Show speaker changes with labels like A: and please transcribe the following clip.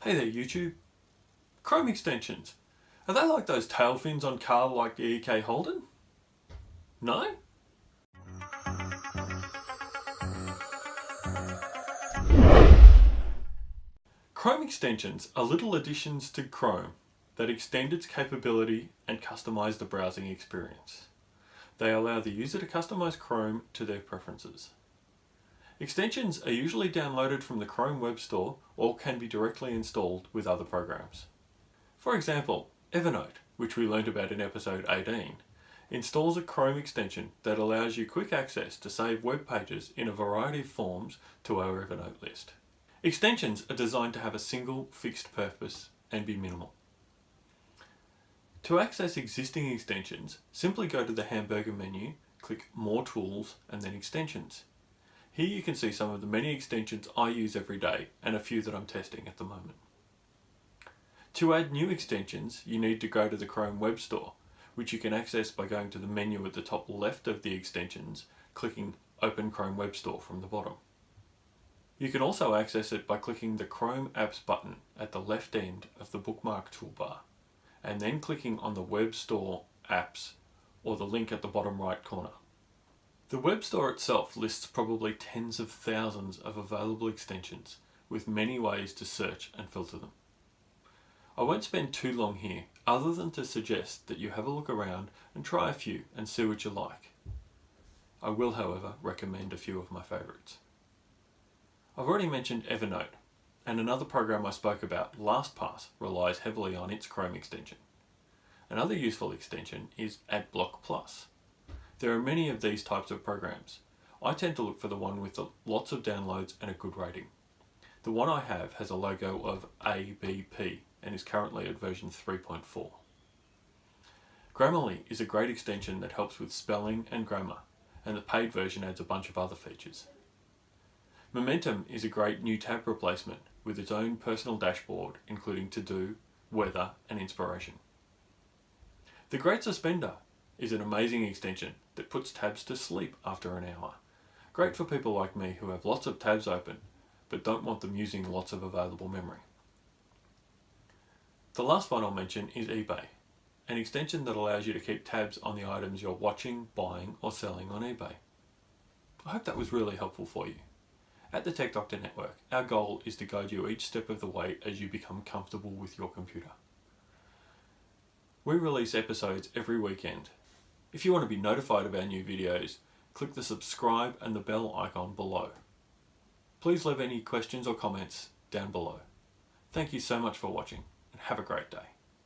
A: Hey there YouTube. Chrome extensions. Are they like those tail fins on car like the EK Holden? No? Chrome extensions are little additions to Chrome that extend its capability and customize the browsing experience. They allow the user to customize Chrome to their preferences. Extensions are usually downloaded from the Chrome Web Store or can be directly installed with other programs. For example, Evernote, which we learned about in episode 18, installs a Chrome extension that allows you quick access to save web pages in a variety of forms to our Evernote list. Extensions are designed to have a single fixed purpose and be minimal. To access existing extensions, simply go to the hamburger menu, click More Tools and then Extensions. Here you can see some of the many extensions I use every day and a few that I'm testing at the moment. To add new extensions, you need to go to the Chrome Web Store, which you can access by going to the menu at the top left of the extensions, clicking Open Chrome Web Store from the bottom. You can also access it by clicking the Chrome Apps button at the left end of the bookmark toolbar, and then clicking on the Web Store Apps or the link at the bottom right corner. The Web Store itself lists probably tens of thousands of available extensions, with many ways to search and filter them. I won't spend too long here, other than to suggest that you have a look around and try a few and see what you like. I will, however, recommend a few of my favourites. I've already mentioned Evernote, and another program I spoke about, Lastpass, relies heavily on its Chrome extension. Another useful extension is Adblock Plus. There are many of these types of programs. I tend to look for the one with lots of downloads and a good rating. The one I have has a logo of ABP and is currently at version 3.4. Grammarly is a great extension that helps with spelling and grammar, and the paid version adds a bunch of other features. Momentum is a great new tab replacement with its own personal dashboard, including to-do, weather, and inspiration. The Great Suspender is an amazing extension that puts tabs to sleep after an hour. Great for people like me who have lots of tabs open, but don't want them using lots of available memory. The last one I'll mention is eBay, an extension that allows you to keep tabs on the items you're watching, buying, or selling on eBay. I hope that was really helpful for you. At the Tech Doctor Network, our goal is to guide you each step of the way as you become comfortable with your computer. We release episodes every weekend. If you want to be notified of our new videos, click the subscribe and the bell icon below. Please leave any questions or comments down below. Thank you so much for watching, and have a great day.